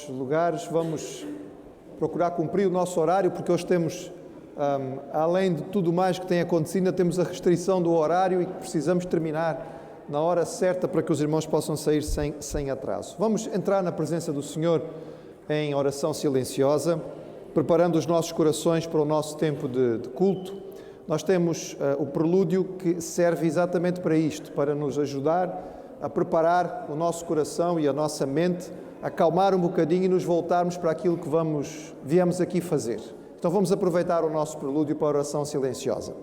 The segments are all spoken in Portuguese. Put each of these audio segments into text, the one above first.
Lugares, vamos procurar cumprir o nosso horário, porque hoje temos, além de tudo mais que tem acontecido, ainda temos a restrição do horário e precisamos terminar na hora certa para que os irmãos possam sair sem atraso. Vamos entrar na presença do Senhor em oração silenciosa, preparando os nossos corações para o nosso tempo de culto. Nós temos o prelúdio que serve exatamente para isto, para nos ajudar a preparar o nosso coração e a nossa mente, acalmar um bocadinho e nos voltarmos para aquilo que viemos aqui fazer. Então vamos aproveitar o nosso prelúdio para a oração silenciosa.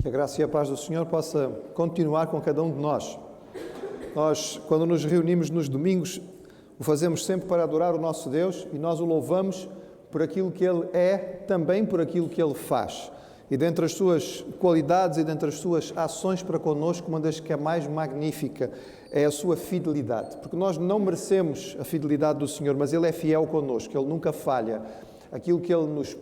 Que a graça e a paz do Senhor possa continuar com cada um de nós. Nós, quando nos reunimos nos domingos, o fazemos sempre para adorar o nosso Deus e nós o louvamos por aquilo que Ele é, também por aquilo que Ele faz. E dentre as suas qualidades e dentre as suas ações para connosco, uma das que é mais magnífica é a sua fidelidade. Porque nós não merecemos a fidelidade do Senhor, mas Ele é fiel connosco, Ele nunca falha. Aquilo que Ele nos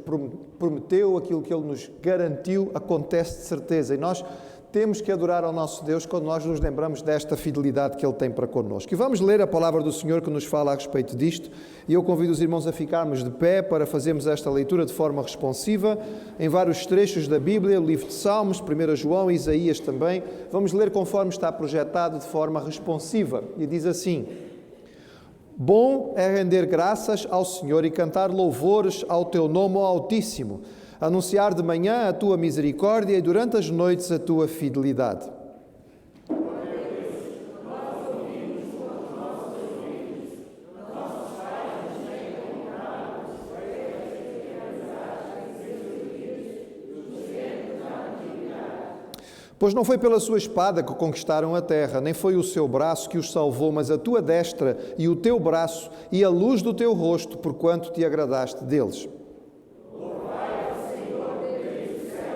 prometeu, aquilo que Ele nos garantiu, acontece de certeza. E nós temos que adorar ao nosso Deus quando nós nos lembramos desta fidelidade que Ele tem para connosco. E vamos ler a palavra do Senhor que nos fala a respeito disto. E eu convido os irmãos a ficarmos de pé para fazermos esta leitura de forma responsiva em vários trechos da Bíblia, o livro de Salmos, 1 João e Isaías também. Vamos ler conforme está projetado de forma responsiva. E diz assim: Bom é render graças ao Senhor e cantar louvores ao Teu nome, ó Altíssimo, anunciar de manhã a Tua misericórdia e durante as noites a Tua fidelidade. Pois não foi pela sua espada que conquistaram a terra, nem foi o seu braço que os salvou, mas a tua destra e o teu braço e a luz do teu rosto, porquanto te agradaste deles. Louvai ao Senhor desde o céu,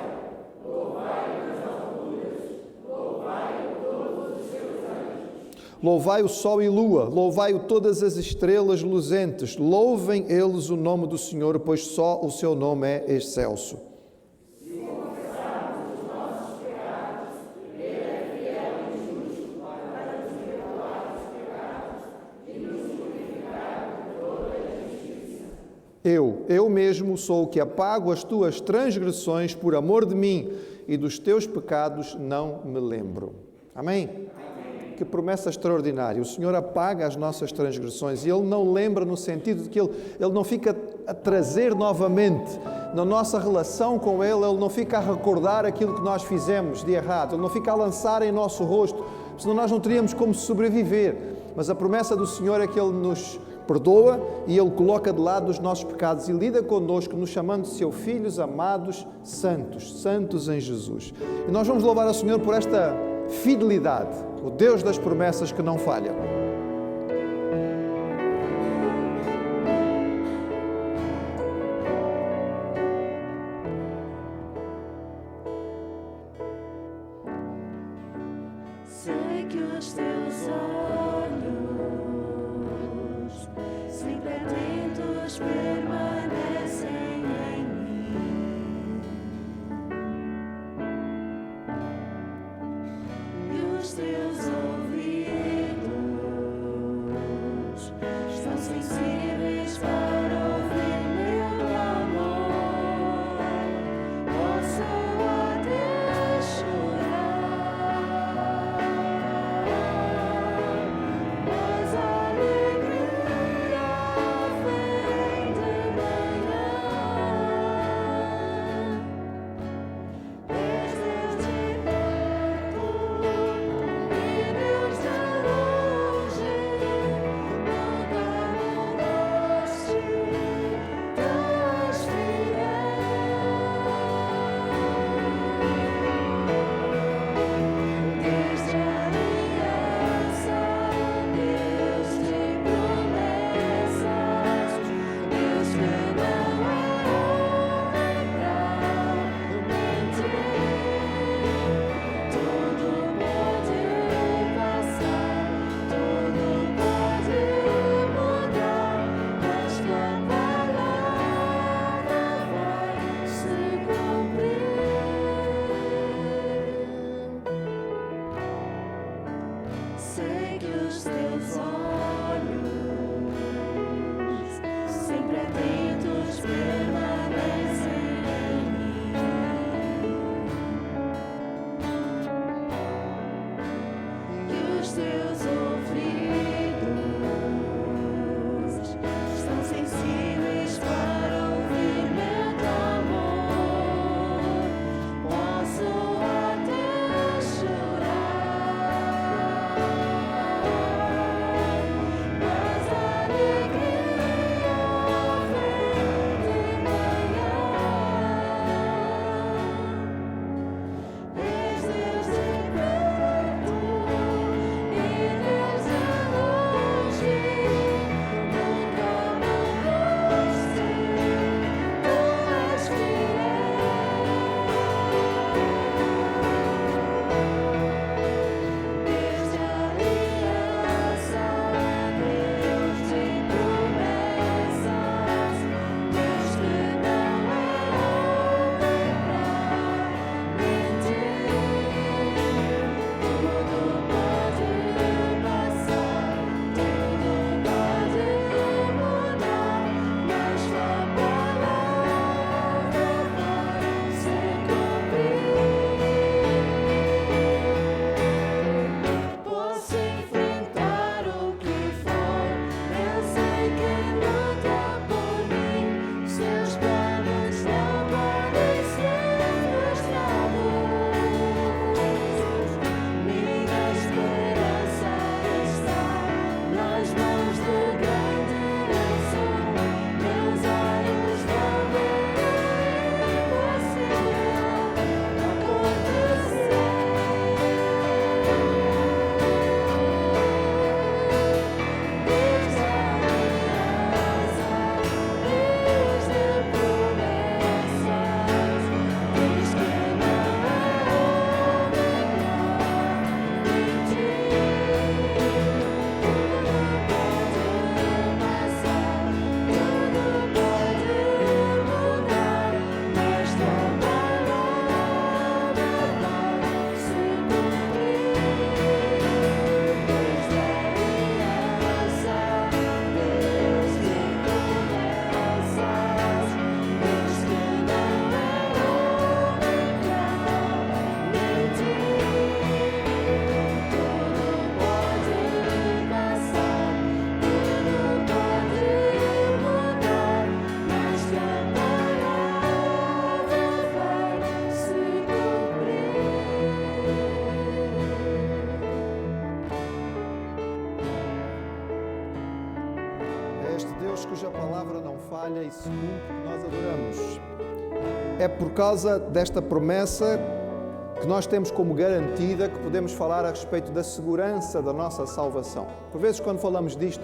louvai-o nas alturas, louvai-o todos os seus anjos. Louvai o sol e lua, louvai-o todas as estrelas luzentes, louvem eles o nome do Senhor, pois só o seu nome é excelso. Eu mesmo sou o que apago as tuas transgressões por amor de mim, e dos teus pecados não me lembro. Amém? Que promessa extraordinária. O Senhor apaga as nossas transgressões e Ele não lembra no sentido de que Ele não fica a trazer novamente na nossa relação com Ele, Ele não fica a recordar aquilo que nós fizemos de errado, Ele não fica a lançar em nosso rosto, senão nós não teríamos como sobreviver. Mas a promessa do Senhor é que Ele nos perdoa e Ele coloca de lado os nossos pecados e lida connosco, nos chamando de seus filhos amados, santos em Jesus. E nós vamos louvar ao Senhor por esta fidelidade, o Deus das promessas que não falha. Sei que os teus olhos, sempre atentos, permanecem em mim, e os teus ouvidos falha e se cumpre, que nós adoramos. É por causa desta promessa que nós temos como garantida que podemos falar a respeito da segurança da nossa salvação. Por vezes, quando falamos disto,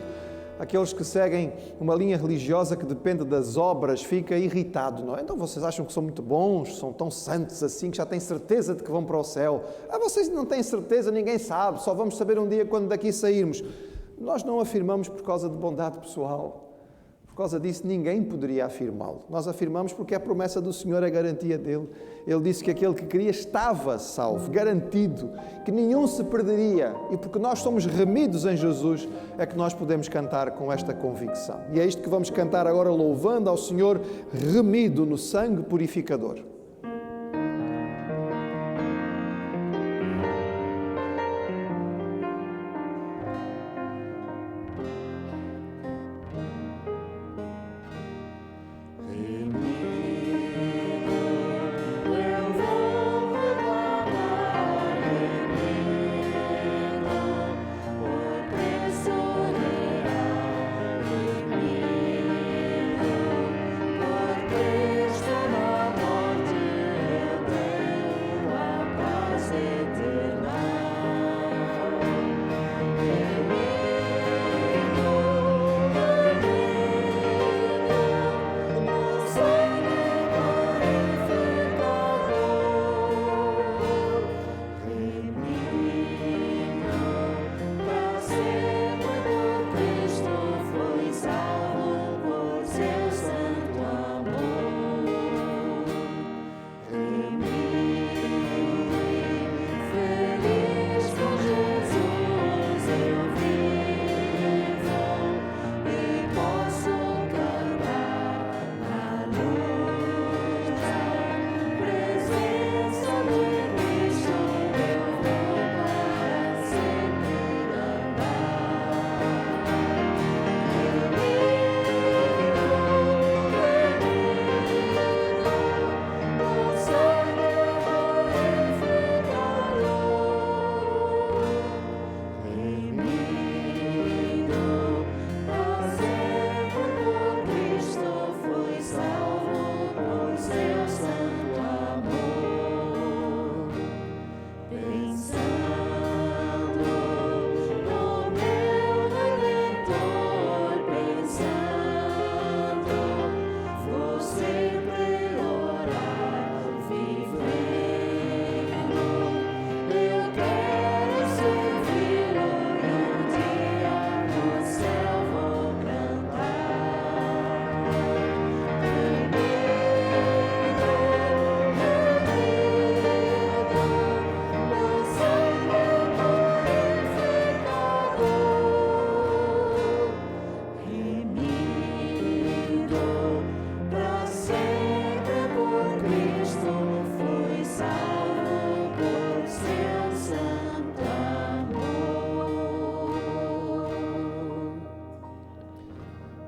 aqueles que seguem uma linha religiosa que depende das obras fica irritado, não é? Então vocês acham que são muito bons, são tão santos assim, que já têm certeza de que vão para o céu. Vocês não têm certeza, ninguém sabe, só vamos saber um dia quando daqui sairmos. Nós não afirmamos por causa de bondade pessoal. Por causa disso, ninguém poderia afirmá-lo. Nós afirmamos porque a promessa do Senhor é a garantia dele. Ele disse que aquele que queria estava salvo, garantido, que nenhum se perderia. E porque nós somos remidos em Jesus, é que nós podemos cantar com esta convicção. E é isto que vamos cantar agora, louvando ao Senhor, remido no sangue purificador.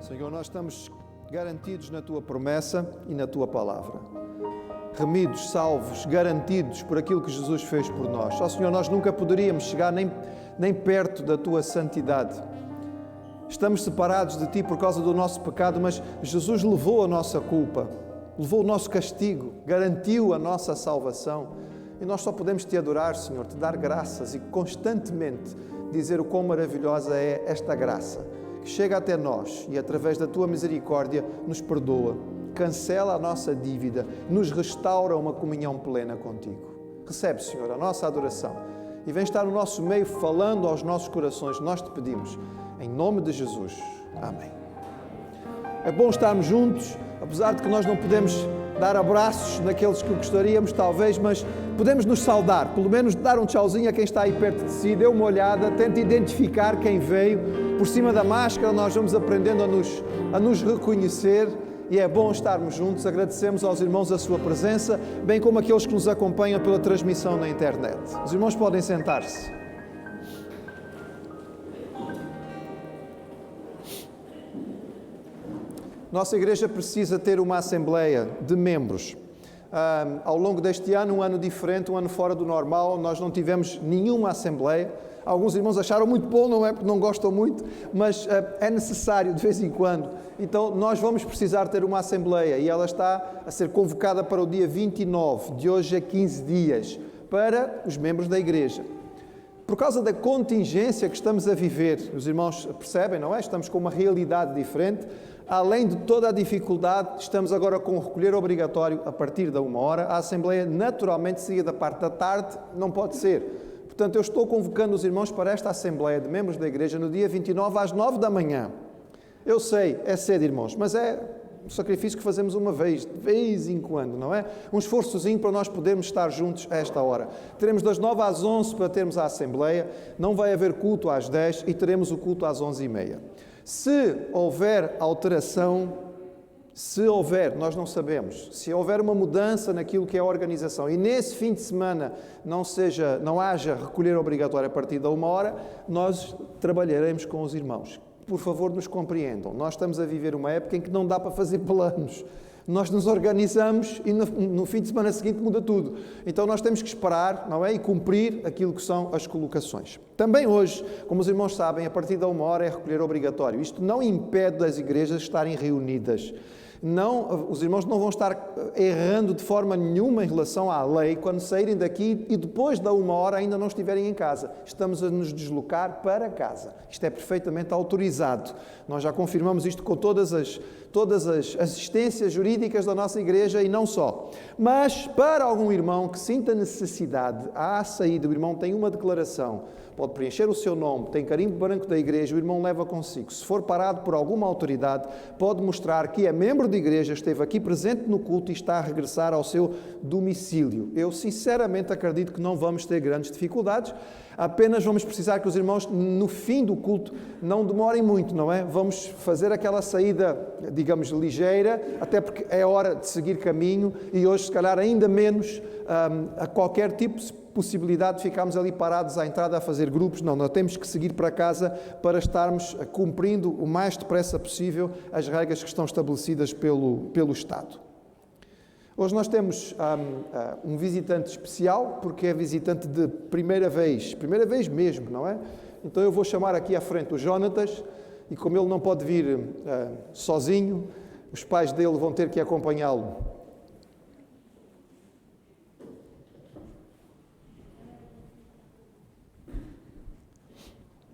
Senhor, nós estamos garantidos na Tua promessa e na Tua palavra. Remidos, salvos, garantidos por aquilo que Jesus fez por nós. Ó Senhor, nós nunca poderíamos chegar nem perto da Tua santidade. Estamos separados de Ti por causa do nosso pecado, mas Jesus levou a nossa culpa, levou o nosso castigo, garantiu a nossa salvação. E nós só podemos Te adorar, Senhor, Te dar graças e constantemente dizer o quão maravilhosa é esta graça, que chega até nós e, através da Tua misericórdia, nos perdoa, cancela a nossa dívida, nos restaura uma comunhão plena contigo. Recebe, Senhor, a nossa adoração e vem estar no nosso meio falando aos nossos corações. Nós Te pedimos, em nome de Jesus. Amém. É bom estarmos juntos, apesar de que nós não podemos dar abraços naqueles que gostaríamos, talvez, mas podemos nos saudar, pelo menos dar um tchauzinho a quem está aí perto de si, dê uma olhada, tente identificar quem veio. Por cima da máscara nós vamos aprendendo a nos reconhecer e é bom estarmos juntos. Agradecemos aos irmãos a sua presença, bem como aqueles que nos acompanham pela transmissão na internet. Os irmãos podem sentar-se. Nossa igreja precisa ter uma assembleia de membros. Ao longo deste ano, um ano diferente, um ano fora do normal, nós não tivemos nenhuma assembleia. Alguns irmãos acharam muito bom, não é porque não gostam muito, mas é necessário de vez em quando. Então nós vamos precisar ter uma assembleia e ela está a ser convocada para o dia 29, de hoje a 15 dias, para os membros da igreja. Por causa da contingência que estamos a viver, os irmãos percebem, não é? Estamos com uma realidade diferente. Além de toda a dificuldade, estamos agora com o recolher obrigatório a partir da 1h. A assembleia naturalmente seria da parte da tarde, não pode ser. Portanto, eu estou convocando os irmãos para esta assembleia de membros da igreja no dia 29 às 9 da manhã. Eu sei, é cedo, irmãos, mas é um sacrifício que fazemos uma vez, de vez em quando, não é? Um esforçozinho para nós podermos estar juntos a esta hora. Teremos das 9 às 11 para termos a assembleia, não vai haver culto às 10 e teremos o culto às 11h30. Se houver alteração, nós não sabemos, se houver uma mudança naquilo que é a organização e nesse fim de semana não haja recolher obrigatório a partir da 1h, nós trabalharemos com os irmãos. Por favor, nos compreendam. Nós estamos a viver uma época em que não dá para fazer planos. Nós nos organizamos e no fim de semana seguinte muda tudo. Então nós temos que esperar, não é? E cumprir aquilo que são as colocações. Também hoje, como os irmãos sabem, a partir da 1h é recolher obrigatório. Isto não impede das igrejas estarem reunidas. Não, os irmãos não vão estar errando de forma nenhuma em relação à lei quando saírem daqui e depois da 1h ainda não estiverem em casa. Estamos a nos deslocar para casa. Isto é perfeitamente autorizado. Nós já confirmamos isto com todas as assistências jurídicas da nossa igreja e não só. Mas para algum irmão que sinta necessidade, à saída, o irmão tem uma declaração, pode preencher o seu nome, tem carimbo branco da igreja, o irmão leva consigo. Se for parado por alguma autoridade, pode mostrar que é membro de igreja, esteve aqui presente no culto e está a regressar ao seu domicílio. Eu sinceramente acredito que não vamos ter grandes dificuldades, apenas vamos precisar que os irmãos, no fim do culto, não demorem muito, não é? Vamos fazer aquela saída, digamos, ligeira, até porque é hora de seguir caminho e hoje, se calhar, ainda menos a qualquer tipo de possibilidade de ficarmos ali parados à entrada a fazer grupos. Não, nós temos que seguir para casa para estarmos cumprindo o mais depressa possível as regras que estão estabelecidas pelo Estado. Hoje nós temos um visitante especial, porque é visitante de primeira vez mesmo, não é? Então eu vou chamar aqui à frente o Jonatas, e como ele não pode vir sozinho, os pais dele vão ter que acompanhá-lo.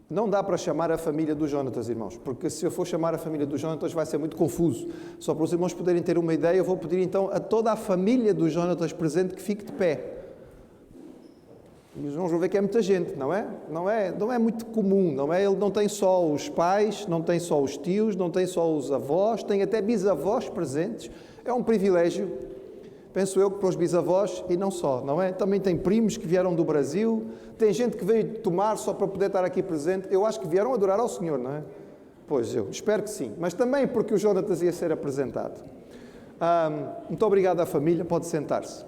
Não dá para chamar a família do Jonatas, irmãos, porque se eu for chamar a família do Jonatas vai ser muito confuso. Só para os irmãos poderem ter uma ideia, eu vou pedir então a toda a família do Jonatas presente que fique de pé. E os irmãos vão ver que é muita gente, não é? Não é muito comum, não é? Ele não tem só os pais, não tem só os tios, não tem só os avós, tem até bisavós presentes. É um privilégio, penso eu, para os bisavós e não só, não é? Também tem primos que vieram do Brasil, tem gente que veio tomar só para poder estar aqui presente. Eu acho que vieram adorar ao Senhor, não é? Pois eu espero que sim, mas também porque o Jonatas ia ser apresentado. Muito obrigado à família, pode sentar-se.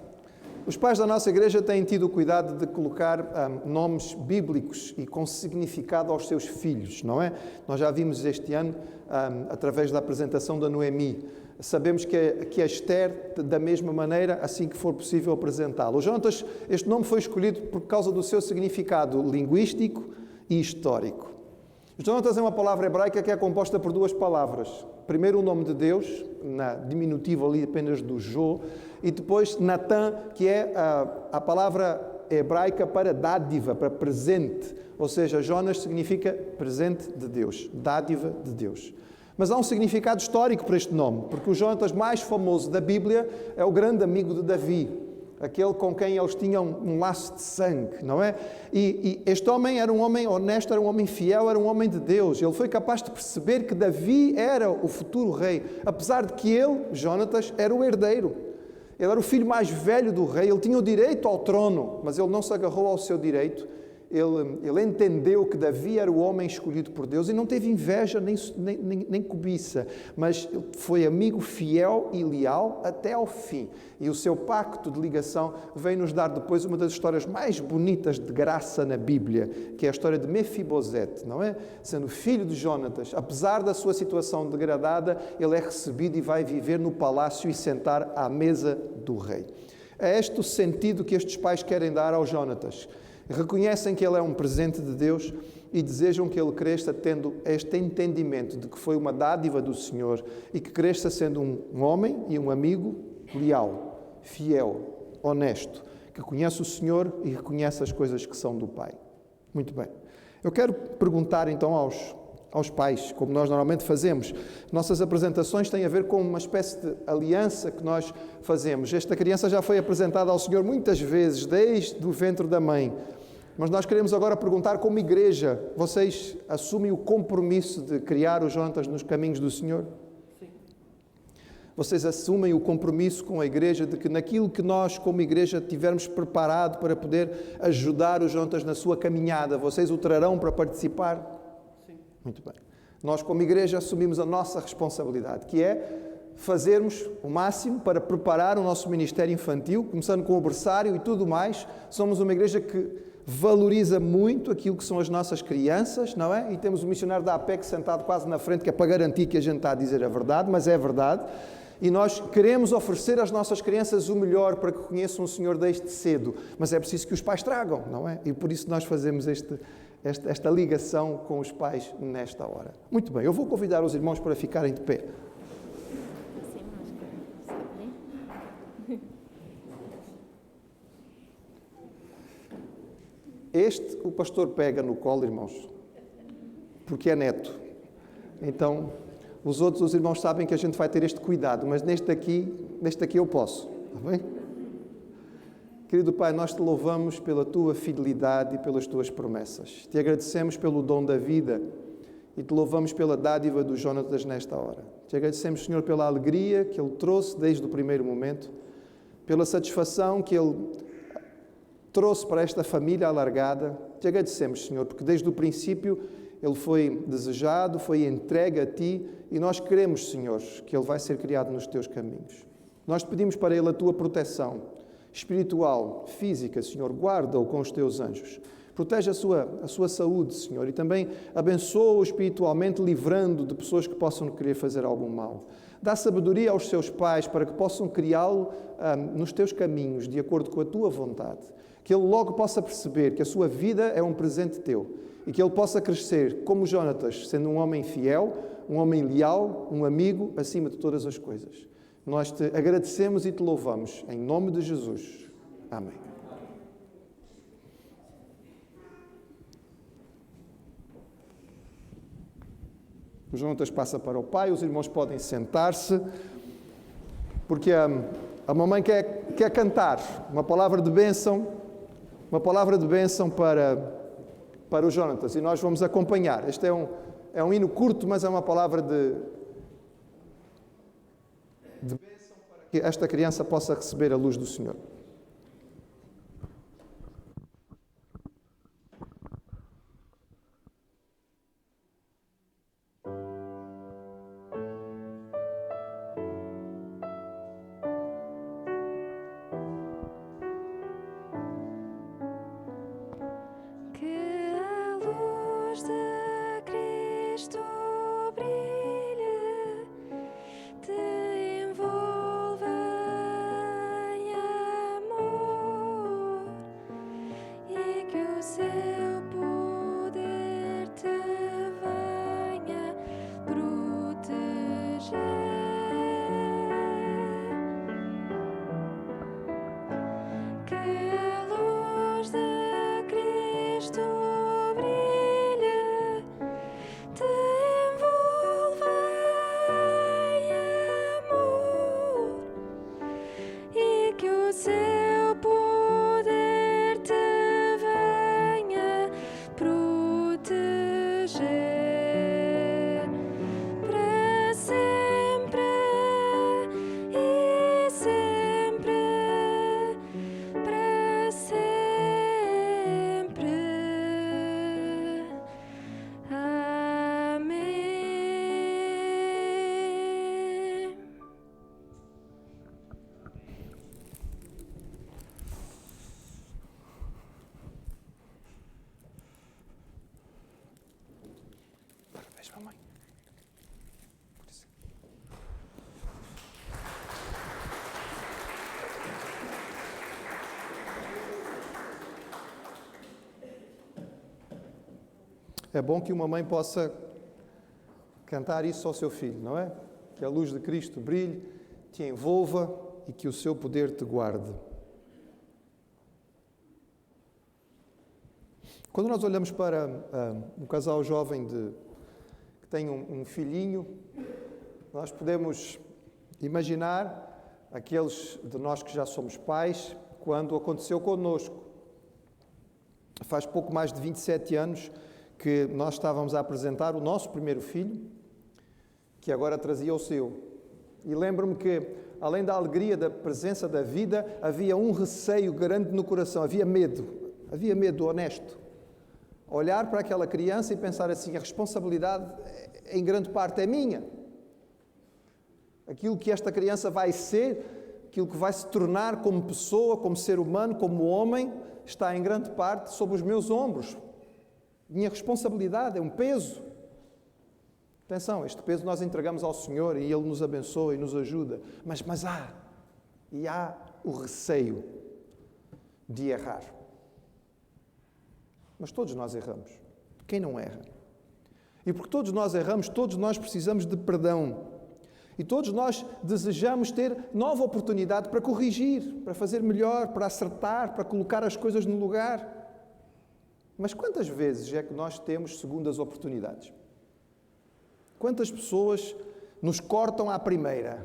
Os pais da nossa igreja têm tido o cuidado de colocar nomes bíblicos e com significado aos seus filhos, não é? Nós já vimos este ano, através da apresentação da Noemi, sabemos que a Esther, da mesma maneira, assim que for possível apresentá-lo. O Jonatas, este nome foi escolhido por causa do seu significado linguístico e histórico. Jonatas é uma palavra hebraica que é composta por duas palavras. Primeiro o nome de Deus, na diminutiva ali apenas do Jo, e depois Natan, que é a palavra hebraica para dádiva, para presente. Ou seja, Jonas significa presente de Deus, dádiva de Deus. Mas há um significado histórico para este nome, porque o Jonatas mais famoso da Bíblia é o grande amigo de Davi, aquele com quem eles tinham um laço de sangue, não é? E este homem era um homem honesto, era um homem fiel, era um homem de Deus. Ele foi capaz de perceber que Davi era o futuro rei, apesar de que ele, Jonatas, era o herdeiro. Ele era o filho mais velho do rei, ele tinha o direito ao trono, mas ele não se agarrou ao seu direito. ele entendeu que Davi era o homem escolhido por Deus e não teve inveja nem cobiça, mas foi amigo fiel e leal até ao fim. E o seu pacto de ligação vem nos dar depois uma das histórias mais bonitas de graça na Bíblia, que é a história de Mefibosete, não é? Sendo filho de Jonatas, apesar da sua situação degradada, ele é recebido e vai viver no palácio e sentar à mesa do rei. É este o sentido que estes pais querem dar ao Jonatas. Reconhecem que ele é um presente de Deus e desejam que ele cresça tendo este entendimento de que foi uma dádiva do Senhor e que cresça sendo um homem e um amigo leal, fiel, honesto, que conhece o Senhor e reconhece as coisas que são do Pai. Muito bem. Eu quero perguntar então aos pais, como nós normalmente fazemos. Nossas apresentações têm a ver com uma espécie de aliança que nós fazemos. Esta criança já foi apresentada ao Senhor muitas vezes, desde o ventre da mãe. Mas nós queremos agora perguntar, como igreja, vocês assumem o compromisso de criar os Jonatas nos caminhos do Senhor? Sim. Vocês assumem o compromisso com a igreja de que naquilo que nós, como igreja, tivermos preparado para poder ajudar os Jonatas na sua caminhada, vocês o trarão para participar? Muito bem. Nós, como igreja, assumimos a nossa responsabilidade, que é fazermos o máximo para preparar o nosso ministério infantil, começando com o berçário e tudo mais. Somos uma igreja que valoriza muito aquilo que são as nossas crianças, não é? E temos o missionário da APEC sentado quase na frente, que é para garantir que a gente está a dizer a verdade, mas é verdade. E nós queremos oferecer às nossas crianças o melhor para que conheçam o Senhor desde cedo, mas é preciso que os pais tragam, não é? E por isso nós fazemos esta ligação com os pais nesta hora. Muito bem, eu vou convidar os irmãos para ficarem de pé. Este o pastor pega no colo, irmãos, porque é neto. Então, os irmãos sabem que a gente vai ter este cuidado, mas neste aqui eu posso. Está bem? Querido Pai, nós te louvamos pela tua fidelidade e pelas tuas promessas. Te agradecemos pelo dom da vida e te louvamos pela dádiva dos Jonatas nesta hora. Te agradecemos, Senhor, pela alegria que Ele trouxe desde o primeiro momento, pela satisfação que Ele trouxe para esta família alargada. Te agradecemos, Senhor, porque desde o princípio Ele foi desejado, foi entregue a Ti e nós queremos, Senhor, que Ele vai ser criado nos Teus caminhos. Nós te pedimos para Ele a Tua proteção espiritual, física, Senhor, guarda-o com os Teus anjos. Protege a sua saúde, Senhor, e também abençoa-o espiritualmente, livrando de pessoas que possam querer fazer algum mal. Dá sabedoria aos seus pais para que possam criá-lo nos Teus caminhos, de acordo com a Tua vontade. Que ele logo possa perceber que a sua vida é um presente Teu e que ele possa crescer como Jonatas, sendo um homem fiel, um homem leal, um amigo acima de todas as coisas. Nós te agradecemos e te louvamos, em nome de Jesus. Amém. O Jonatas passa para o pai, os irmãos podem sentar-se, porque a mamãe quer cantar uma palavra de bênção para o Jonatas, e nós vamos acompanhar. Este é um hino curto, mas é uma palavra de bênção para que esta criança possa receber a luz do Senhor. Te envolva em É bom que uma mãe possa cantar isso ao seu filho, não é? Que a luz de Cristo brilhe, te envolva e que o seu poder te guarde. Quando nós olhamos para um casal jovem que tem um filhinho, nós podemos imaginar aqueles de nós que já somos pais, quando aconteceu connosco. Faz pouco mais de 27 anos que nós estávamos a apresentar o nosso primeiro filho, que agora trazia o seu. E lembro-me que, além da alegria da presença da vida, havia um receio grande no coração, havia medo honesto. Olhar para aquela criança e pensar assim, a responsabilidade em grande parte é minha. Aquilo que esta criança vai ser, aquilo que vai se tornar como pessoa, como ser humano, como homem, está em grande parte sobre os meus ombros. Minha responsabilidade é um peso. Atenção, este peso nós entregamos ao Senhor e Ele nos abençoa e nos ajuda. Mas há o receio de errar. Mas todos nós erramos. Quem não erra? E porque todos nós erramos, todos nós precisamos de perdão. E todos nós desejamos ter nova oportunidade para corrigir, para fazer melhor, para acertar, para colocar as coisas no lugar. Mas quantas vezes é que nós temos segundas oportunidades? Quantas pessoas nos cortam à primeira?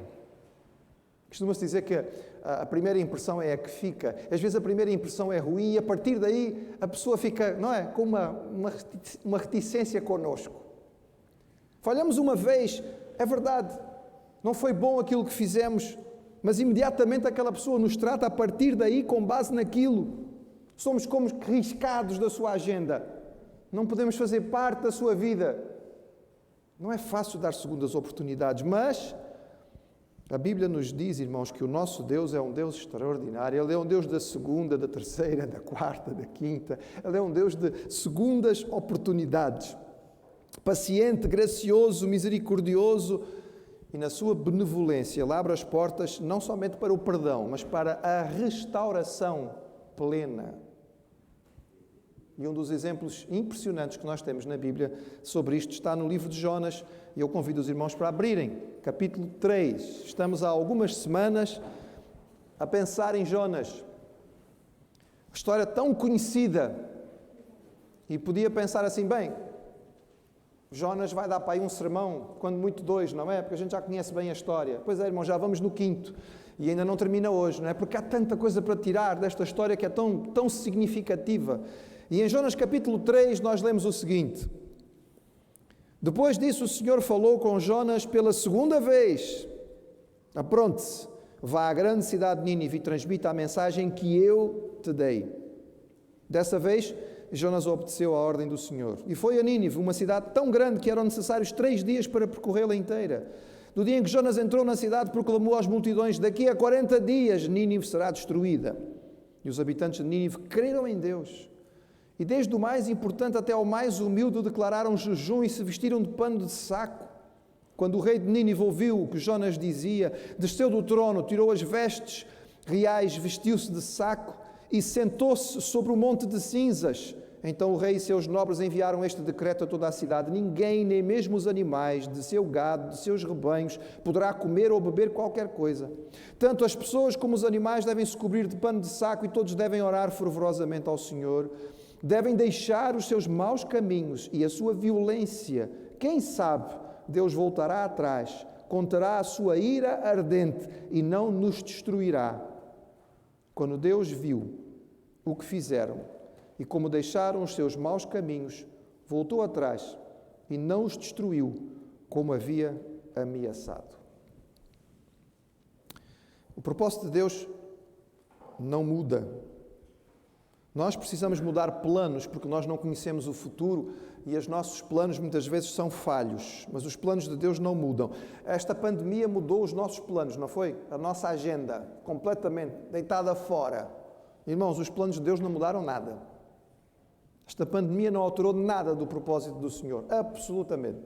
Costuma-se dizer que a primeira impressão é a que fica. Às vezes a primeira impressão é ruim e a partir daí a pessoa fica, não é, com uma reticência connosco. Falhamos uma vez, é verdade, não foi bom aquilo que fizemos, mas imediatamente aquela pessoa nos trata a partir daí com base naquilo. Somos como riscados da sua agenda. Não podemos fazer parte da sua vida. Não é fácil dar segundas oportunidades, mas a Bíblia nos diz, irmãos, que o nosso Deus é um Deus extraordinário. Ele é um Deus da segunda, da terceira, da quarta, da quinta. Ele é um Deus de segundas oportunidades. Paciente, gracioso, misericordioso e na sua benevolência Ele abre as portas não somente para o perdão, mas para a restauração plena. E um dos exemplos impressionantes que nós temos na Bíblia sobre isto está no livro de Jonas, e eu convido os irmãos para abrirem, capítulo 3. Estamos há algumas semanas a pensar em Jonas. História tão conhecida. E podia pensar assim, bem, Jonas vai dar para aí um sermão, quando muito dois, não é? Porque a gente já conhece bem a história. Pois é, irmão, já vamos no 5º. E ainda não termina hoje, não é? Porque há tanta coisa para tirar desta história que é tão significativa. E em Jonas capítulo 3 nós lemos o seguinte: depois disso o Senhor falou com Jonas pela segunda vez. Apronte-se, vá à grande cidade de Nínive e transmita a mensagem que eu te dei. Dessa vez, Jonas obedeceu à ordem do Senhor. E foi a Nínive, uma cidade tão grande que eram necessários 3 dias para percorrê-la inteira. No dia em que Jonas entrou na cidade, proclamou às multidões: daqui a 40 dias Nínive será destruída. E os habitantes de Nínive creram em Deus. E desde o mais importante até ao mais humilde declararam jejum e se vestiram de pano de saco. Quando o rei de Nínive ouviu o que Jonas dizia, desceu do trono, tirou as vestes reais, vestiu-se de saco e sentou-se sobre o monte de cinzas. Então o rei e seus nobres enviaram este decreto a toda a cidade: ninguém, nem mesmo os animais, de seu gado, de seus rebanhos, poderá comer ou beber qualquer coisa. Tanto as pessoas como os animais devem se cobrir de pano de saco e todos devem orar fervorosamente ao Senhor. Devem deixar os seus maus caminhos e a sua violência. Quem sabe, Deus voltará atrás, conterá a sua ira ardente e não nos destruirá. Quando Deus viu o que fizeram e como deixaram os seus maus caminhos, voltou atrás e não os destruiu, como havia ameaçado. O propósito de Deus não muda. Nós precisamos mudar planos porque nós não conhecemos o futuro e os nossos planos muitas vezes são falhos, mas os planos de Deus não mudam. Esta pandemia mudou os nossos planos, não foi? A nossa agenda, completamente deitada fora. Irmãos, os planos de Deus não mudaram nada. Esta pandemia não alterou nada do propósito do Senhor, absolutamente.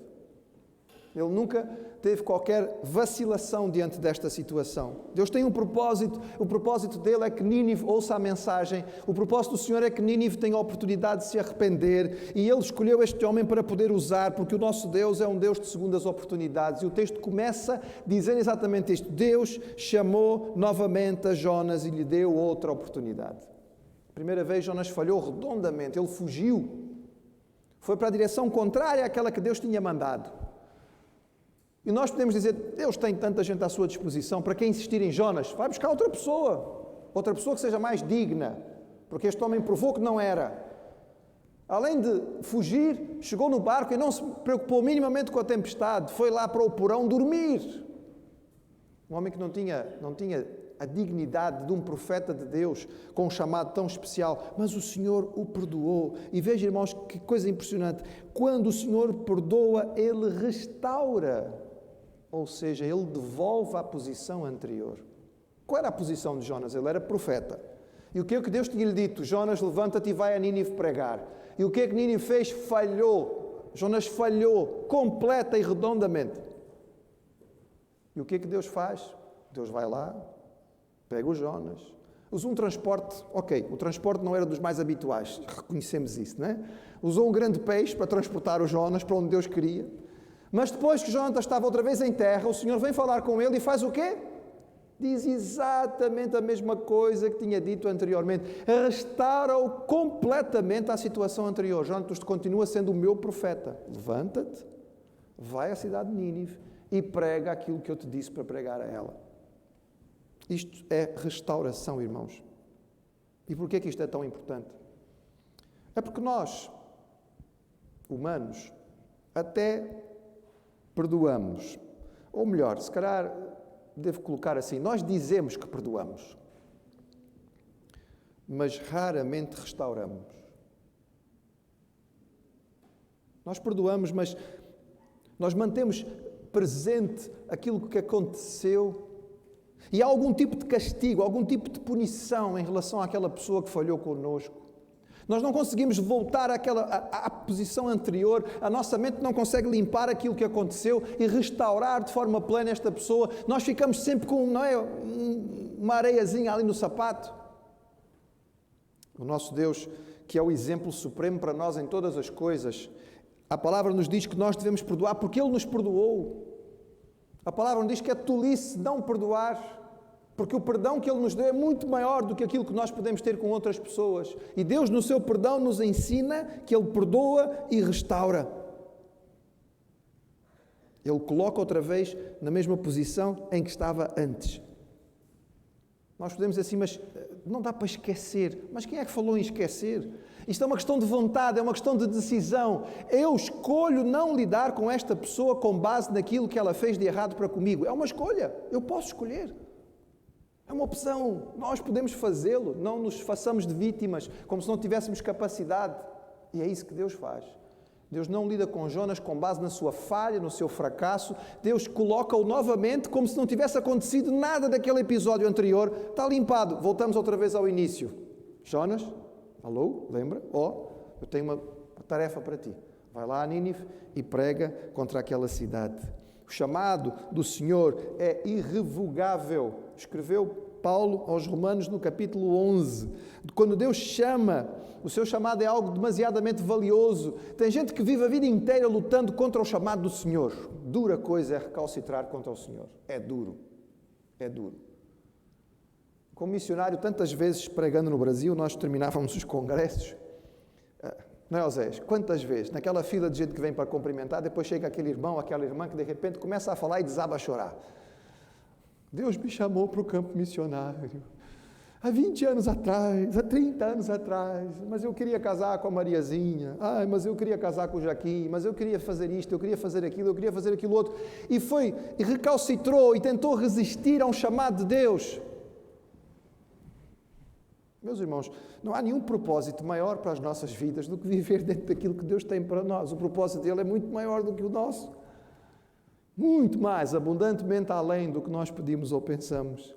Ele nunca teve qualquer vacilação diante desta situação. Deus tem um propósito, o propósito dele é que Nínive ouça a mensagem, o propósito do Senhor é que Nínive tenha a oportunidade de se arrepender, e ele escolheu este homem para poder usar, porque o nosso Deus é um Deus de segundas oportunidades, e o texto começa dizendo exatamente isto: Deus chamou novamente a Jonas e lhe deu outra oportunidade. A primeira vez Jonas falhou redondamente, ele fugiu, foi para a direção contrária àquela que Deus tinha mandado. E nós podemos dizer: Deus tem tanta gente à sua disposição, para que insistir em Jonas? Vai buscar outra pessoa que seja mais digna, porque este homem provou que não era. Além de fugir, chegou no barco e não se preocupou minimamente com a tempestade, foi lá para o porão dormir. Um homem que não tinha a dignidade de um profeta de Deus, com um chamado tão especial, mas o Senhor o perdoou. E veja, irmãos, que coisa impressionante: quando o Senhor perdoa, Ele restaura. Ou seja, Ele devolve à posição anterior. Qual era a posição de Jonas? Ele era profeta. E o que é que Deus tinha lhe dito? Jonas, levanta-te e vai a Nínive pregar. E o que é que Nínive fez? Falhou. Jonas falhou, completa e redondamente. E o que é que Deus faz? Deus vai lá, pega o Jonas, usou um transporte, o transporte não era dos mais habituais, reconhecemos isso, não é? Usou um grande peixe para transportar o Jonas para onde Deus queria. Mas depois que Jonas estava outra vez em terra, o Senhor vem falar com ele e faz o quê? Diz exatamente a mesma coisa que tinha dito anteriormente. Restaura-o completamente à situação anterior. Jonas, tu continua sendo o meu profeta. Levanta-te, vai à cidade de Nínive e prega aquilo que eu te disse para pregar a ela. Isto é restauração, irmãos. E porquê que isto é tão importante? É porque nós, humanos, até perdoamos. Ou melhor, se calhar devo colocar assim: nós dizemos que perdoamos, mas raramente restauramos. Nós perdoamos, mas nós mantemos presente aquilo que aconteceu. E há algum tipo de castigo, algum tipo de punição em relação àquela pessoa que falhou connosco. Nós não conseguimos voltar à posição anterior, a nossa mente não consegue limpar aquilo que aconteceu e restaurar de forma plena esta pessoa. Nós ficamos sempre com, uma areiazinha ali no sapato. O nosso Deus, que é o exemplo supremo para nós em todas as coisas, a palavra nos diz que nós devemos perdoar porque Ele nos perdoou. A palavra nos diz que é tolice não perdoar, porque o perdão que Ele nos deu é muito maior do que aquilo que nós podemos ter com outras pessoas. E Deus, no seu perdão, nos ensina que Ele perdoa e restaura. Ele coloca outra vez na mesma posição em que estava antes. Nós podemos dizer assim: mas não dá para esquecer. Mas quem é que falou em esquecer? Isto é uma questão de vontade, é uma questão de decisão. Eu escolho não lidar com esta pessoa com base naquilo que ela fez de errado para comigo. É uma escolha, eu posso escolher. É uma opção, nós podemos fazê-lo, não nos façamos de vítimas, como se não tivéssemos capacidade. E é isso que Deus faz. Deus não lida com Jonas com base na sua falha, no seu fracasso. Deus coloca-o novamente como se não tivesse acontecido nada daquele episódio anterior. Está limpado. Voltamos outra vez ao início. Jonas, alô, lembra? Eu tenho uma tarefa para ti. Vai lá a Nínive e prega contra aquela cidade. O chamado do Senhor é irrevogável. Escreveu Paulo aos Romanos no capítulo 11. Quando Deus chama, o seu chamado é algo demasiadamente valioso. Tem gente que vive a vida inteira lutando contra o chamado do Senhor. Dura coisa é recalcitrar contra o Senhor. É duro. É duro. Como missionário, tantas vezes pregando no Brasil, nós terminávamos os congressos. Não é, Osés? Quantas vezes? Naquela fila de gente que vem para cumprimentar, depois chega aquele irmão, aquela irmã que de repente começa a falar e desaba a chorar. Deus me chamou para o campo missionário. Há 20 anos atrás, há 30 anos atrás, mas eu queria casar com a Mariazinha. Mas eu queria casar com o Jaquim, mas eu queria fazer isto, eu queria fazer aquilo, eu queria fazer aquilo outro. E recalcitrou e tentou resistir a um chamado de Deus. Meus irmãos, não há nenhum propósito maior para as nossas vidas do que viver dentro daquilo que Deus tem para nós. O propósito dele é muito maior do que o nosso. Muito mais, abundantemente além do que nós pedimos ou pensamos.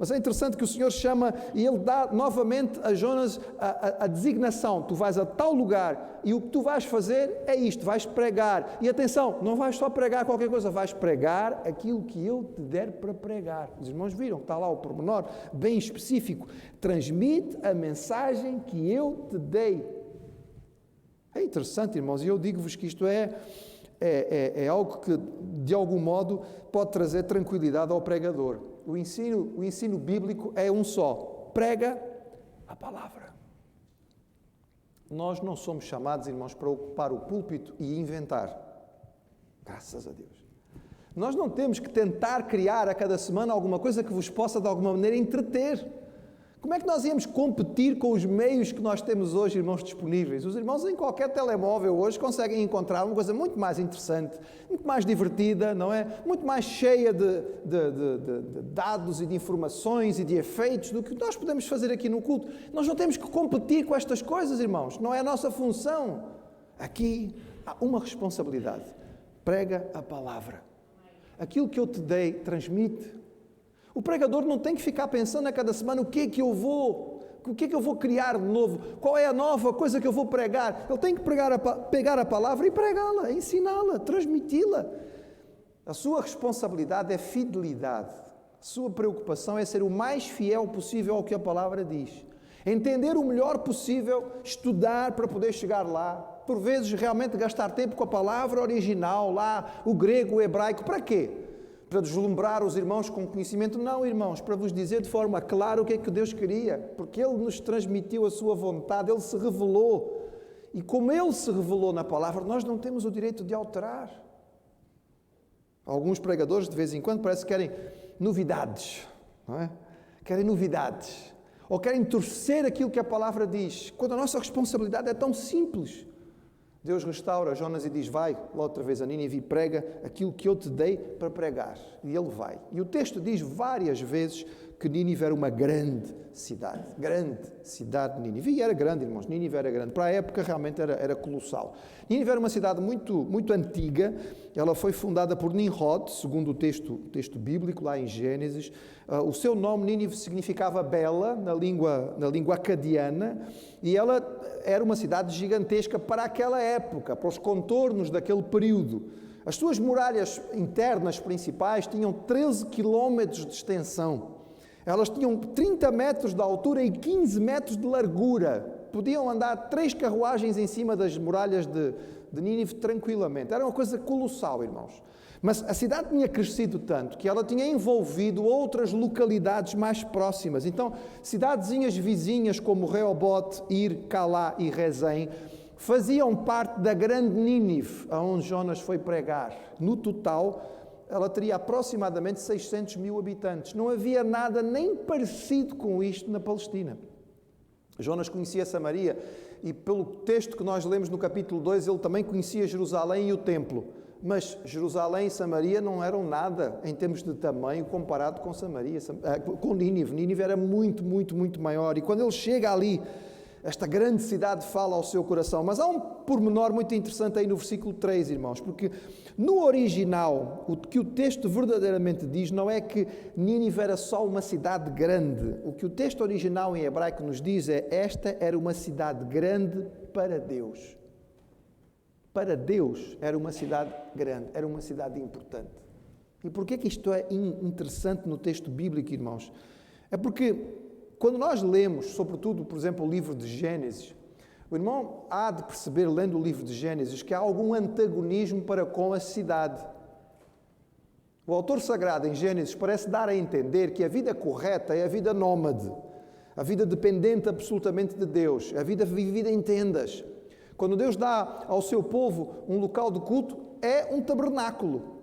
Mas é interessante que o Senhor chama e Ele dá novamente a Jonas a designação. Tu vais a tal lugar e o que tu vais fazer é isto, vais pregar. E atenção, não vais só pregar qualquer coisa, vais pregar aquilo que eu te der para pregar. Os irmãos viram, está lá o pormenor bem específico. Transmite a mensagem que eu te dei. É interessante, irmãos, e eu digo-vos que isto é algo que, de algum modo, pode trazer tranquilidade ao pregador. O ensino bíblico é um só. Prega a palavra. Nós não somos chamados, irmãos, para ocupar o púlpito e inventar. Graças a Deus. Nós não temos que tentar criar a cada semana alguma coisa que vos possa, de alguma maneira, entreter. Como é que nós íamos competir com os meios que nós temos hoje, irmãos, disponíveis? Os irmãos em qualquer telemóvel hoje conseguem encontrar uma coisa muito mais interessante, muito mais divertida, não é? Muito mais cheia de dados e de informações e de efeitos do que nós podemos fazer aqui no culto. Nós não temos que competir com estas coisas, irmãos. Não é a nossa função. Aqui há uma responsabilidade. Prega a palavra. Aquilo que eu te dei, transmite. O pregador não tem que ficar pensando a cada semana o que é que eu vou criar de novo, qual é a nova coisa que eu vou pregar. Ele tem que pegar a palavra e pregá-la, ensiná-la, transmiti-la. A sua responsabilidade é fidelidade. A sua preocupação é ser o mais fiel possível ao que a palavra diz. Entender o melhor possível, estudar para poder chegar lá. Por vezes realmente gastar tempo com a palavra original, lá o grego, o hebraico, para quê? Para deslumbrar os irmãos com conhecimento? Não, irmãos, para vos dizer de forma clara o que é que Deus queria, porque Ele nos transmitiu a sua vontade, Ele se revelou, e como Ele se revelou na palavra, nós não temos o direito de alterar. Alguns pregadores, de vez em quando, parece que querem novidades, não é? Querem novidades, ou querem torcer aquilo que a palavra diz, quando a nossa responsabilidade é tão simples. Deus restaura Jonas e diz, vai lá outra vez a Nínive e prega aquilo que eu te dei para pregar. E ele vai. E o texto diz várias vezes que Nínive era uma grande cidade de Nínive. E era grande, irmãos, Nínive era grande. Para a época realmente era colossal. Nínive era uma cidade muito, muito antiga. Ela foi fundada por Nimrod, segundo o texto bíblico, lá em Gênesis. O seu nome, Nínive, significava bela, na língua acadiana. E ela era uma cidade gigantesca para aquela época, para os contornos daquele período. As suas muralhas internas principais tinham 13 quilómetros de extensão. Elas tinham 30 metros de altura e 15 metros de largura. Podiam andar 3 carruagens em cima das muralhas de Nínive tranquilamente. Era uma coisa colossal, irmãos. Mas a cidade tinha crescido tanto que ela tinha envolvido outras localidades mais próximas. Então, cidadezinhas vizinhas como Reobote, Ir, Calá e Rezém faziam parte da grande Nínive, aonde Jonas foi pregar. No total, ela teria aproximadamente 600 mil habitantes. Não havia nada nem parecido com isto na Palestina. Jonas conhecia Samaria e pelo texto que nós lemos no capítulo 2, ele também conhecia Jerusalém e o templo. Mas Jerusalém e Samaria não eram nada em termos de tamanho comparado com com Nínive. Nínive era muito, muito, muito maior. E quando ele chega ali, esta grande cidade fala ao seu coração. Mas há um pormenor muito interessante aí no versículo 3, irmãos, porque no original, o que o texto verdadeiramente diz não é que Nínive era só uma cidade grande. O que o texto original em hebraico nos diz é: esta era uma cidade grande para Deus. Para Deus era uma cidade grande, era uma cidade importante. E porquê que isto é interessante no texto bíblico, irmãos? É porque quando nós lemos, sobretudo, por exemplo, o livro de Gênesis, o irmão há de perceber, lendo o livro de Gênesis, que há algum antagonismo para com a cidade. O autor sagrado em Gênesis parece dar a entender que a vida correta é a vida nómade, a vida dependente absolutamente de Deus, a vida vivida em tendas. Quando Deus dá ao seu povo um local de culto, é um tabernáculo.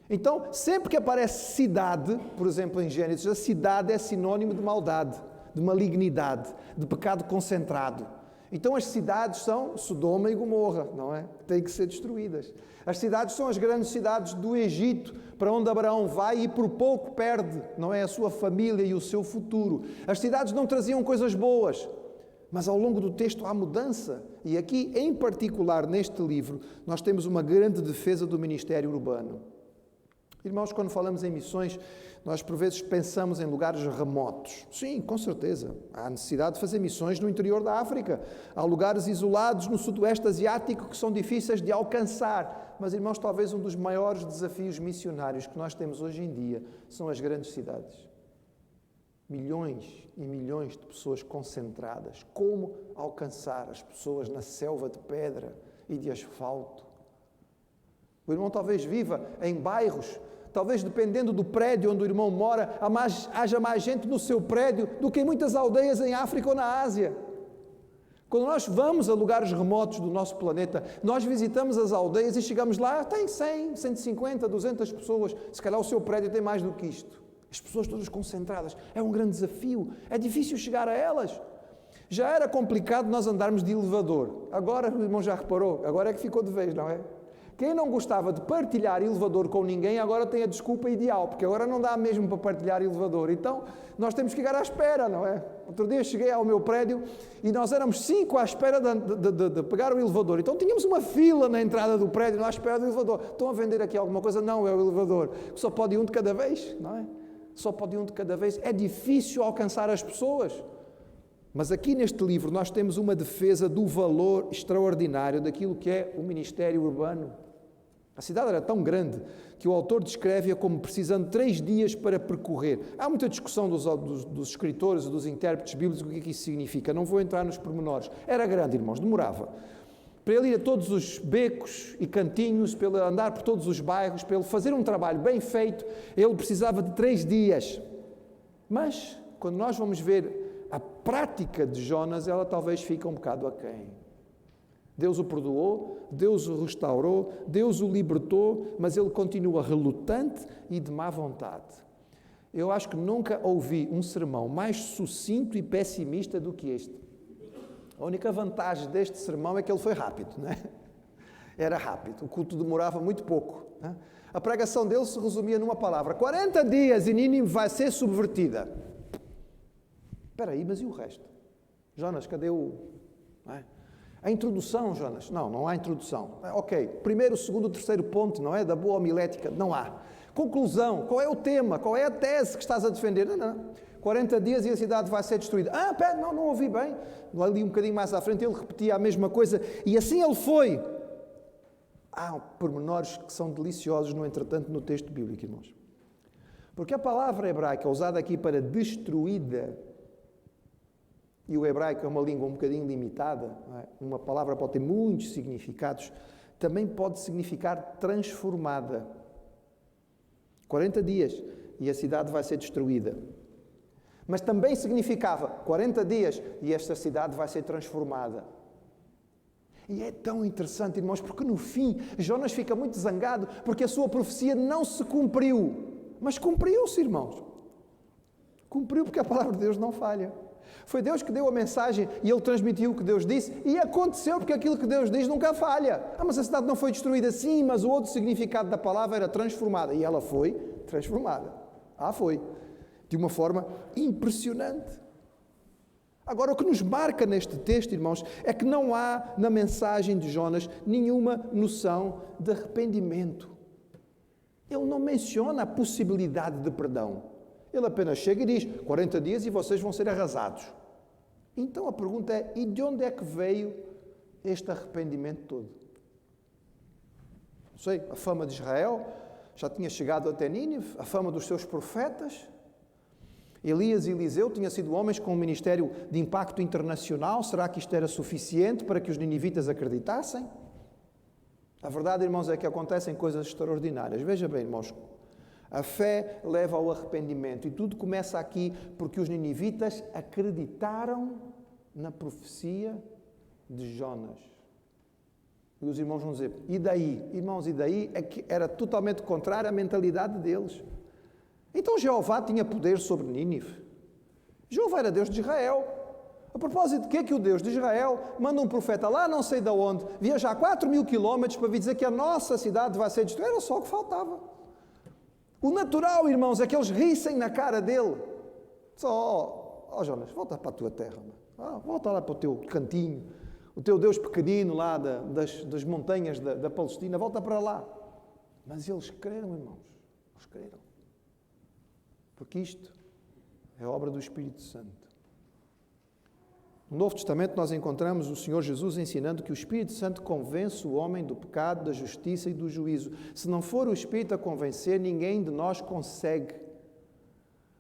Então, sempre que aparece cidade, por exemplo, em Gênesis, a cidade é sinónimo de maldade, de malignidade, de pecado concentrado. Então, as cidades são Sodoma e Gomorra, não é? Têm que ser destruídas. As cidades são as grandes cidades do Egito, para onde Abraão vai e por pouco perde, não é? A sua família e o seu futuro. As cidades não traziam coisas boas. Mas ao longo do texto há mudança. E aqui, em particular, neste livro, nós temos uma grande defesa do ministério urbano. Irmãos, quando falamos em missões, nós por vezes pensamos em lugares remotos. Sim, com certeza. Há necessidade de fazer missões no interior da África. Há lugares isolados no sudoeste asiático que são difíceis de alcançar. Mas, irmãos, talvez um dos maiores desafios missionários que nós temos hoje em dia são as grandes cidades. Milhões e milhões de pessoas concentradas. Como alcançar as pessoas na selva de pedra e de asfalto? O irmão talvez viva em bairros, talvez dependendo do prédio onde o irmão mora, haja mais gente no seu prédio do que em muitas aldeias em África ou na Ásia. Quando nós vamos a lugares remotos do nosso planeta, nós visitamos as aldeias e chegamos lá, tem 100, 150, 200 pessoas, se calhar o seu prédio tem mais do que isto. As pessoas todas concentradas, é um grande desafio, é difícil chegar a elas. Já era complicado nós andarmos de elevador, agora o irmão já reparou, agora é que ficou de vez, não é? Quem não gostava de partilhar elevador com ninguém, agora tem a desculpa ideal, porque agora não dá mesmo para partilhar elevador. Então, nós temos que ficar à espera, não é? Outro dia cheguei ao meu prédio e nós éramos 5 à espera de pegar o elevador. Então, tínhamos uma fila na entrada do prédio, à espera do elevador. Estão a vender aqui alguma coisa? Não, é o elevador. Só pode ir um de cada vez, não é? Só pode ir um de cada vez. É difícil alcançar as pessoas. Mas aqui neste livro nós temos uma defesa do valor extraordinário daquilo que é o ministério urbano. A cidade era tão grande que o autor descreve-a como precisando de 3 dias para percorrer. Há muita discussão dos escritores, dos intérpretes bíblicos, o que é que isso significa. Não vou entrar nos pormenores. Era grande, irmãos, demorava. Para ele ir a todos os becos e cantinhos, para ele andar por todos os bairros, para ele fazer um trabalho bem feito, ele precisava de 3 dias. Mas, quando nós vamos ver a prática de Jonas, ela talvez fica um bocado aquém. Deus o perdoou, Deus o restaurou, Deus o libertou, mas ele continua relutante e de má vontade. Eu acho que nunca ouvi um sermão mais sucinto e pessimista do que este. A única vantagem deste sermão é que ele foi rápido, não é? Era rápido, o culto demorava muito pouco. Não é? A pregação dele se resumia numa palavra: 40 dias e Nínive vai ser subvertida. Espera aí, mas e o resto? Jonas, cadê o... Não é? A introdução, Jonas? Não há introdução. Ok, primeiro, segundo, terceiro ponto, não é? Da boa homilética, não há. Conclusão, qual é o tema? Qual é a tese que estás a defender? Não. 40 dias e a cidade vai ser destruída. Pera, não ouvi bem. Ali um bocadinho mais à frente ele repetia a mesma coisa e assim ele foi. Há pormenores que são deliciosos, no entretanto, no texto bíblico, irmãos. Porque a palavra hebraica usada aqui para destruída, e o hebraico é uma língua um bocadinho limitada, não é? Uma palavra pode ter muitos significados, também pode significar transformada. 40 dias e a cidade vai ser destruída. Mas também significava 40 dias e esta cidade vai ser transformada. E é tão interessante, irmãos, porque no fim Jonas fica muito zangado porque a sua profecia não se cumpriu. Mas cumpriu-se, irmãos. Cumpriu porque a palavra de Deus não falha. Foi Deus que deu a mensagem e ele transmitiu o que Deus disse e aconteceu porque aquilo que Deus diz nunca falha. Mas a cidade não foi destruída, sim, mas o outro significado da palavra era transformada e ela foi transformada. Foi. De uma forma impressionante. Agora, o que nos marca neste texto, irmãos, é que não há na mensagem de Jonas nenhuma noção de arrependimento. Ele não menciona a possibilidade de perdão. Ele apenas chega e diz, 40 dias e vocês vão ser arrasados. Então a pergunta é, e de onde é que veio este arrependimento todo? Não sei, a fama de Israel já tinha chegado até Nínive, a fama dos seus profetas. Elias e Eliseu tinham sido homens com um ministério de impacto internacional. Será que isto era suficiente para que os ninivitas acreditassem? A verdade, irmãos, é que acontecem coisas extraordinárias. Veja bem, irmãos, a fé leva ao arrependimento e tudo começa aqui porque os ninivitas acreditaram na profecia de Jonas. E os irmãos vão dizer, e daí? Irmãos, e daí é que era totalmente contrária à mentalidade deles. Então Jeová tinha poder sobre Nínive. Jeová era Deus de Israel. A propósito de que é que o Deus de Israel manda um profeta lá não sei de onde, viajar 4.000 quilómetros para vir dizer que a nossa cidade vai ser destruída? Era só o que faltava. O natural, irmãos, é que eles rissem na cara dele. Só, Jonas, volta para a tua terra. Volta lá para o teu cantinho. O teu Deus pequenino lá das montanhas da Palestina, volta para lá. Mas eles creram, irmãos. Eles creram. Porque isto é obra do Espírito Santo. No Novo Testamento nós encontramos o Senhor Jesus ensinando que o Espírito Santo convence o homem do pecado, da justiça e do juízo. Se não for o Espírito a convencer, ninguém de nós consegue.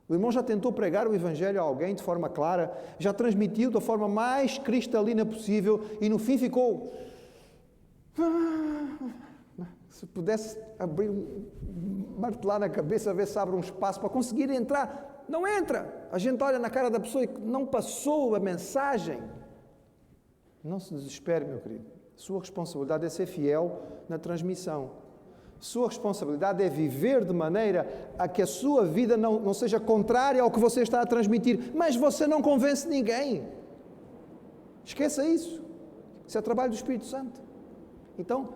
O irmão já tentou pregar o Evangelho a alguém de forma clara, já transmitiu da forma mais cristalina possível e no fim ficou... Se pudesse abrir, martelar na cabeça, ver se abre um espaço para conseguir entrar... Não entra. A gente olha na cara da pessoa e não passou a mensagem. Não se desespere, meu querido. Sua responsabilidade é ser fiel na transmissão. Sua responsabilidade é viver de maneira a que a sua vida não seja contrária ao que você está a transmitir. Mas você não convence ninguém. Esqueça isso. Isso é trabalho do Espírito Santo. Então,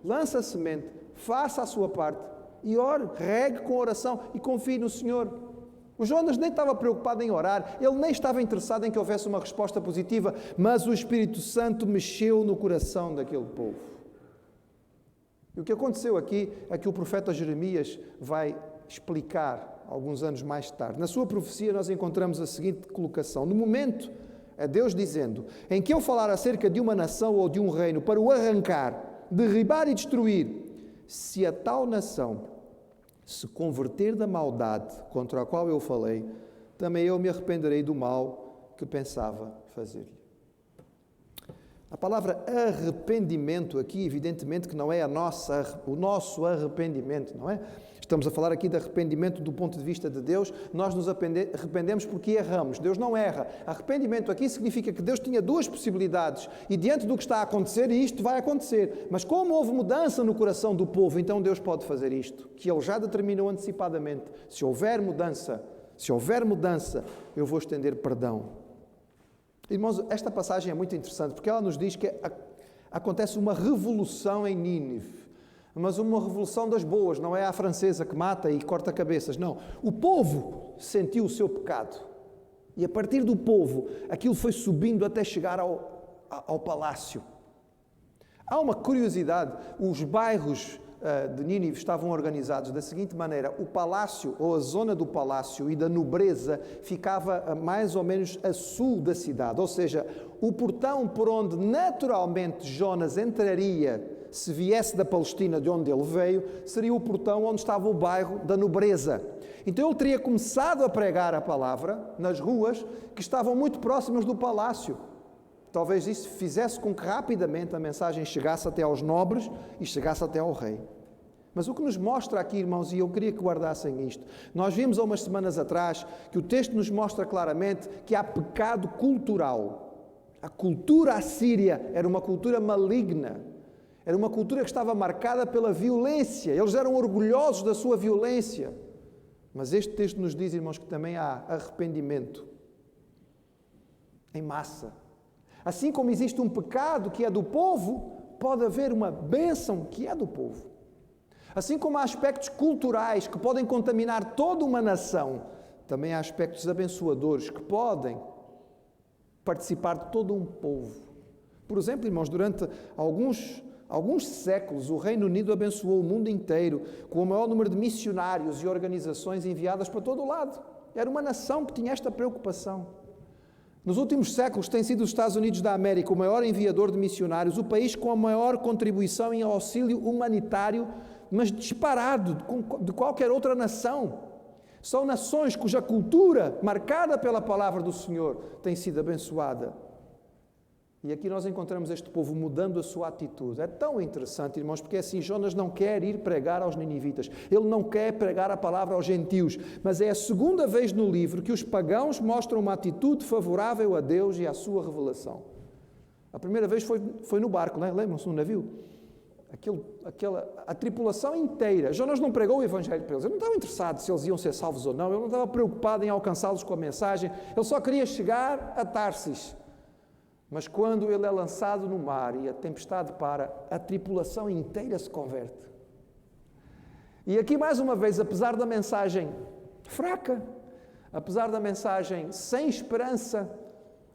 lança a semente, faça a sua parte e ore, regue com oração e confie no Senhor. O Jonas nem estava preocupado em orar, ele nem estava interessado em que houvesse uma resposta positiva, mas o Espírito Santo mexeu no coração daquele povo. E o que aconteceu aqui é que o profeta Jeremias vai explicar alguns anos mais tarde. Na sua profecia nós encontramos a seguinte colocação: no momento, é Deus dizendo, em que eu falar acerca de uma nação ou de um reino para o arrancar, derribar e destruir, se a tal nação se converter da maldade contra a qual eu falei, também eu me arrependerei do mal que pensava fazer-lhe. A palavra arrependimento aqui, evidentemente que não é o nosso arrependimento, não é? Estamos a falar aqui de arrependimento do ponto de vista de Deus. Nós nos arrependemos porque erramos. Deus não erra. Arrependimento aqui significa que Deus tinha duas possibilidades e diante do que está a acontecer, e isto vai acontecer. Mas como houve mudança no coração do povo, então Deus pode fazer isto, que Ele já determinou antecipadamente. Se houver mudança, eu vou estender perdão. Irmãos, esta passagem é muito interessante porque ela nos diz que acontece uma revolução em Nínive. Mas uma revolução das boas, não é a francesa que mata e corta cabeças, não. O povo sentiu o seu pecado. E a partir do povo, aquilo foi subindo até chegar ao palácio. Há uma curiosidade, os bairros de Nínive estavam organizados da seguinte maneira: o palácio, ou a zona do palácio e da nobreza, ficava mais ou menos a sul da cidade. Ou seja, o portão por onde naturalmente Jonas entraria, se viesse da Palestina, de onde ele veio, seria o portão onde estava o bairro da nobreza. Então ele teria começado a pregar a palavra nas ruas que estavam muito próximas do palácio. Talvez isso fizesse com que rapidamente a mensagem chegasse até aos nobres e chegasse até ao rei. Mas o que nos mostra aqui, irmãos, e eu queria que guardassem isto, nós vimos há umas semanas atrás que o texto nos mostra claramente que há pecado cultural. A cultura assíria era uma cultura maligna. Era uma cultura que estava marcada pela violência. Eles eram orgulhosos da sua violência. Mas este texto nos diz, irmãos, que também há arrependimento em massa. Assim como existe um pecado que é do povo, pode haver uma bênção que é do povo. Assim como há aspectos culturais que podem contaminar toda uma nação, também há aspectos abençoadores que podem participar de todo um povo. Por exemplo, irmãos, durante alguns séculos, o Reino Unido abençoou o mundo inteiro com o maior número de missionários e organizações enviadas para todo o lado. Era uma nação que tinha esta preocupação. Nos últimos séculos tem sido os Estados Unidos da América o maior enviador de missionários, o país com a maior contribuição em auxílio humanitário, mas disparado de qualquer outra nação. São nações cuja cultura, marcada pela palavra do Senhor, tem sido abençoada. E aqui nós encontramos este povo mudando a sua atitude. É tão interessante, irmãos, porque assim, Jonas não quer ir pregar aos ninivitas. Ele não quer pregar a palavra aos gentios. Mas é a segunda vez no livro que os pagãos mostram uma atitude favorável a Deus e à sua revelação. A primeira vez foi no barco, né? Lembram-se, no navio? A tripulação inteira. Jonas não pregou o Evangelho para eles. Ele não estava interessado se eles iam ser salvos ou não. Ele não estava preocupado em alcançá-los com a mensagem. Ele só queria chegar a Tarsis. Mas quando ele é lançado no mar e a tempestade para, a tripulação inteira se converte. E aqui mais uma vez, apesar da mensagem fraca, apesar da mensagem sem esperança,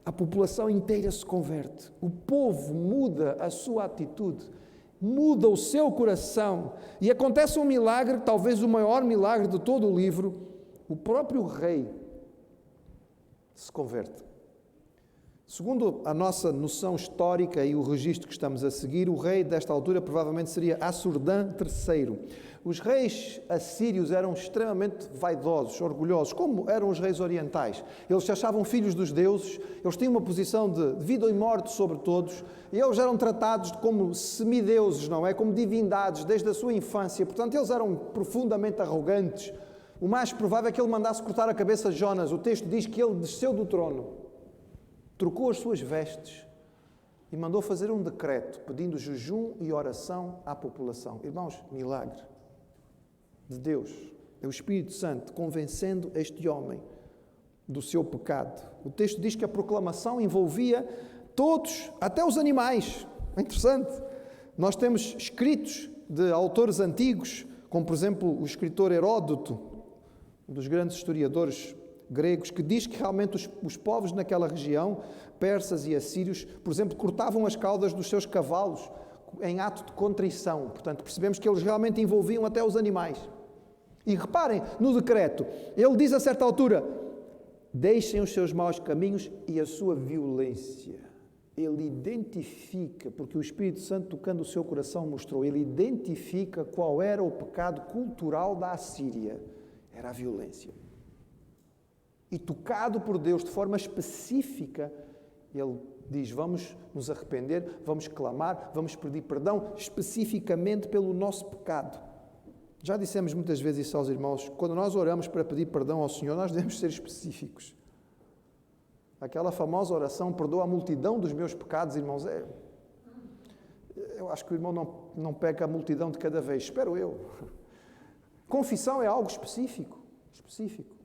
a população inteira se converte. O povo muda a sua atitude. muda o seu coração e acontece um milagre, talvez o maior milagre de todo o livro. O próprio rei se converte. Segundo a nossa noção histórica e o registro que estamos a seguir, o rei desta altura provavelmente seria Assur-dan III. Os reis assírios eram extremamente vaidosos, orgulhosos, como eram os reis orientais. Eles se achavam filhos dos deuses, eles tinham uma posição de vida e morte sobre todos, e eles eram tratados como semideuses, não é? Como divindades desde a sua infância. Portanto, eles eram profundamente arrogantes. O mais provável é que ele mandasse cortar a cabeça de Jonas. O texto diz que ele desceu do trono, trocou as suas vestes e mandou fazer um decreto pedindo jejum e oração à população. Irmãos, milagre de Deus. É o Espírito Santo convencendo este homem do seu pecado. O texto diz que a proclamação envolvia todos, até os animais. É interessante. Nós temos escritos de autores antigos, como por exemplo o escritor Heródoto, um dos grandes historiadores gregos, que diz que realmente os povos naquela região, persas e assírios, por exemplo, cortavam as caudas dos seus cavalos em ato de contrição. Portanto, percebemos que eles realmente envolviam até os animais. E reparem, no decreto, ele diz a certa altura: deixem os seus maus caminhos e a sua violência. Ele identifica, porque o Espírito Santo, tocando o seu coração, mostrou, ele identifica qual era o pecado cultural da Assíria. Era a violência. E tocado por Deus de forma específica, ele diz: vamos nos arrepender, vamos clamar, vamos pedir perdão especificamente pelo nosso pecado. Já dissemos muitas vezes isso aos irmãos: quando nós oramos para pedir perdão ao Senhor, nós devemos ser específicos. Aquela famosa oração, perdoa a multidão dos meus pecados, irmãos, eu acho que o irmão não peca a multidão de cada vez, espero eu. Confissão é algo específico.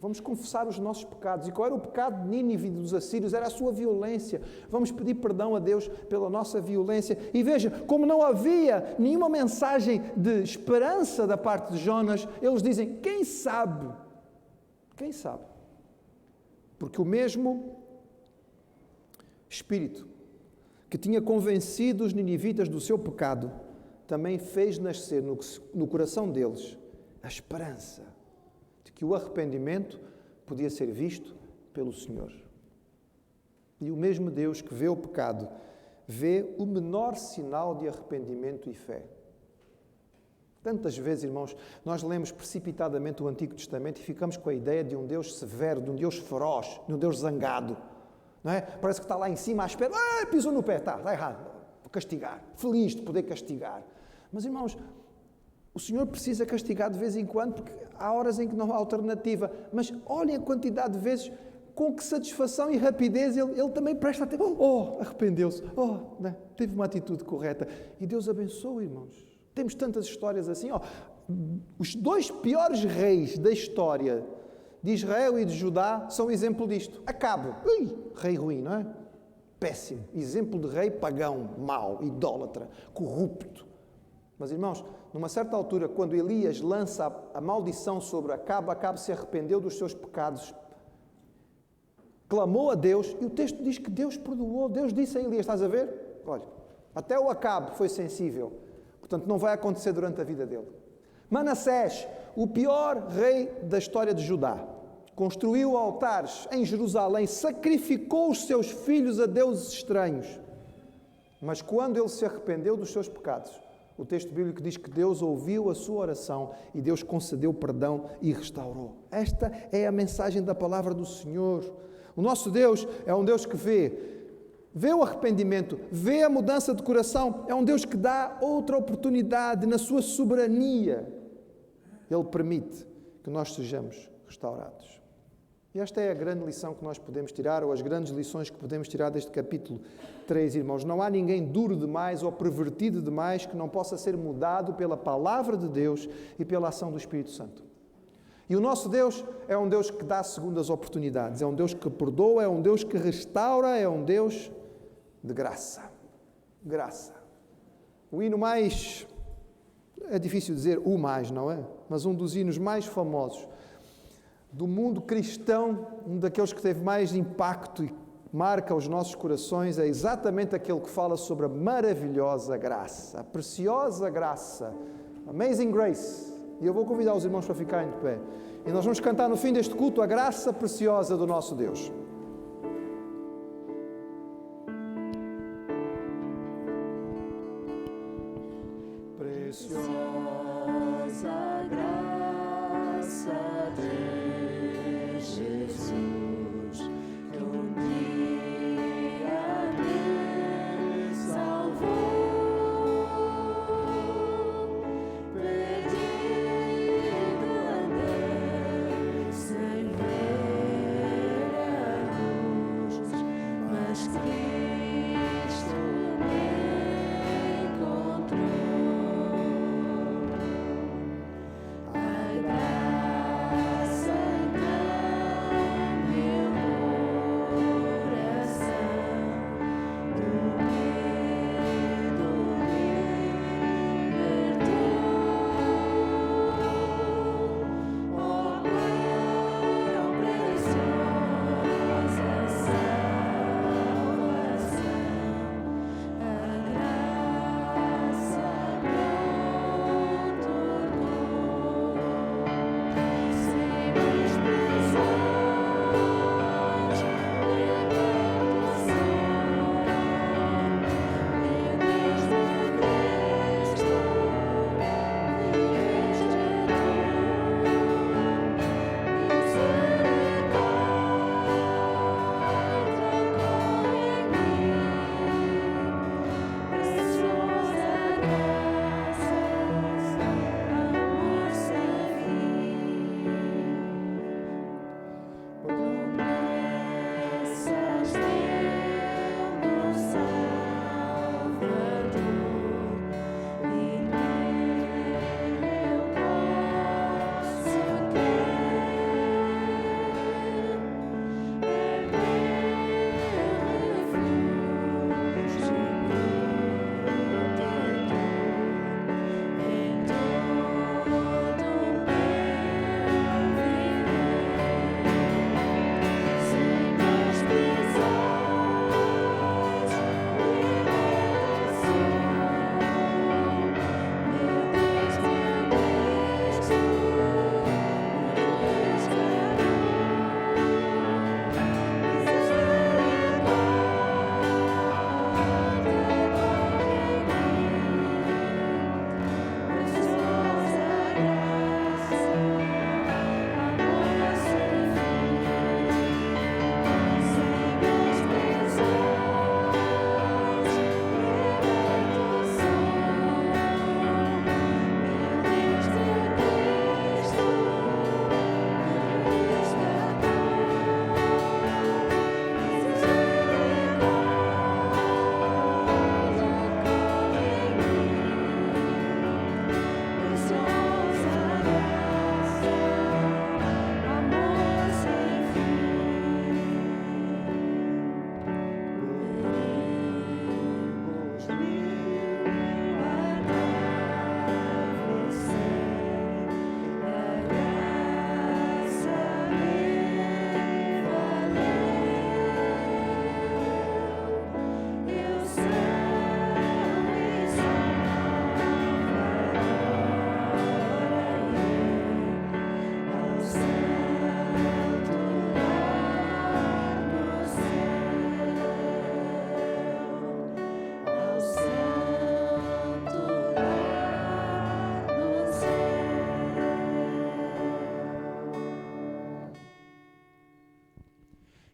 Vamos confessar os nossos pecados. E qual era o pecado de Nínive dos assírios? Era a sua violência. Vamos pedir perdão a Deus pela nossa violência. E veja, como não havia nenhuma mensagem de esperança da parte de Jonas, eles dizem: quem sabe? Quem sabe? Porque o mesmo Espírito que tinha convencido os ninivitas do seu pecado também fez nascer no coração deles a esperança de que o arrependimento podia ser visto pelo Senhor. E o mesmo Deus que vê o pecado, vê o menor sinal de arrependimento e fé. Tantas vezes, irmãos, nós lemos precipitadamente o Antigo Testamento e ficamos com a ideia de um Deus severo, de um Deus feroz, de um Deus zangado. Não é? Parece que está lá em cima à espera. Pisou no pé, está errado. Vou castigar. Feliz de poder castigar. Mas, irmãos, o Senhor precisa castigar de vez em quando, porque há horas em que não há alternativa. Mas olhem a quantidade de vezes com que satisfação e rapidez ele também presta atenção. Arrependeu-se. Teve uma atitude correta. E Deus abençoa, irmãos. Temos tantas histórias assim. Os dois piores reis da história de Israel e de Judá são exemplo disto. Acabe. Rei ruim, não é? Péssimo. Exemplo de rei pagão, mau, idólatra, corrupto. Mas, irmãos, numa certa altura, quando Elias lança a maldição sobre Acabe se arrependeu dos seus pecados, clamou a Deus, e o texto diz que Deus perdoou. Deus disse a Elias: estás a ver? Olha, até o Acabe foi sensível. Portanto, não vai acontecer durante a vida dele. Manassés, o pior rei da história de Judá, construiu altares em Jerusalém, sacrificou os seus filhos a deuses estranhos. Mas quando ele se arrependeu dos seus pecados, o texto bíblico diz que Deus ouviu a sua oração e Deus concedeu perdão e restaurou. Esta é a mensagem da palavra do Senhor. O nosso Deus é um Deus que vê o arrependimento, vê a mudança de coração. É um Deus que dá outra oportunidade na sua soberania. Ele permite que nós sejamos restaurados. E esta é a grande lição que nós podemos tirar, ou as grandes lições que podemos tirar deste capítulo 3, irmãos. Não há ninguém duro demais ou pervertido demais que não possa ser mudado pela palavra de Deus e pela ação do Espírito Santo. E o nosso Deus é um Deus que dá segundas oportunidades, é um Deus que perdoa, é um Deus que restaura, é um Deus de graça. Graça. O hino mais, é difícil dizer o mais, não é? Mas um dos hinos mais famosos do mundo cristão, um daqueles que teve mais impacto e marca os nossos corações é exatamente aquele que fala sobre a maravilhosa graça, a preciosa graça, Amazing Grace. E eu vou convidar os irmãos para ficarem de pé. E nós vamos cantar no fim deste culto a graça preciosa do nosso Deus. Preciosa graça de Jesus, que dia me salvou, perdido andei sem ver a luz, mas Cristo me encontrou.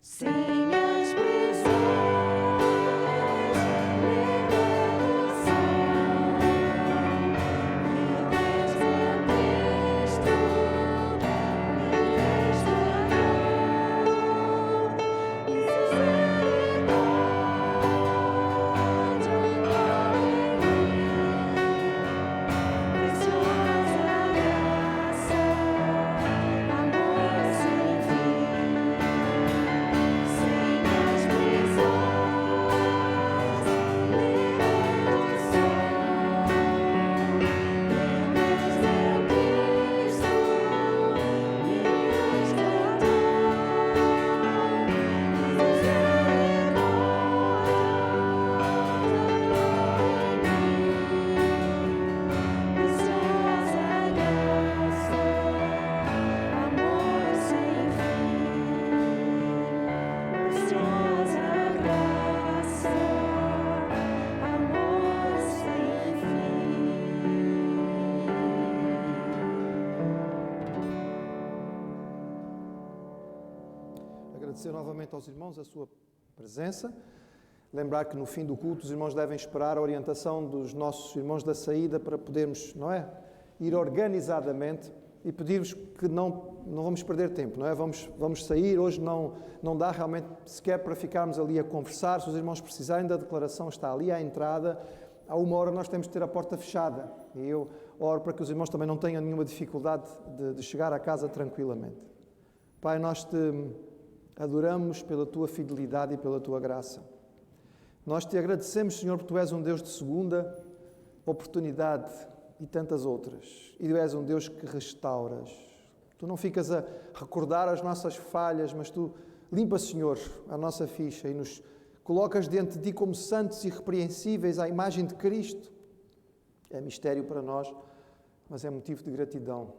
Sem agradecer novamente aos irmãos a sua presença. Lembrar que no fim do culto os irmãos devem esperar a orientação dos nossos irmãos da saída para podermos, não é, ir organizadamente e pedir-vos que não vamos perder tempo, não é? Vamos sair, hoje não dá realmente sequer para ficarmos ali a conversar. Se os irmãos precisarem da declaração, está ali à entrada. À 1 hora nós temos de ter a porta fechada e eu oro para que os irmãos também não tenham nenhuma dificuldade de chegar a casa tranquilamente. Pai, nós te adoramos pela tua fidelidade e pela tua graça. Nós te agradecemos, Senhor, porque tu és um Deus de segunda oportunidade e tantas outras. E tu és um Deus que restauras. Tu não ficas a recordar as nossas falhas, mas tu limpas, Senhor, a nossa ficha e nos colocas diante de ti como santos e irrepreensíveis à imagem de Cristo. É mistério para nós, mas é motivo de gratidão.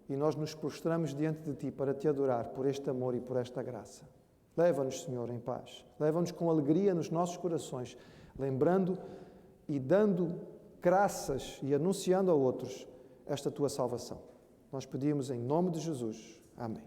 E nós nos prostramos diante de ti para te adorar por este amor e por esta graça. Leva-nos, Senhor, em paz. Leva-nos com alegria nos nossos corações, lembrando e dando graças e anunciando a outros esta tua salvação. Nós pedimos em nome de Jesus. Amém.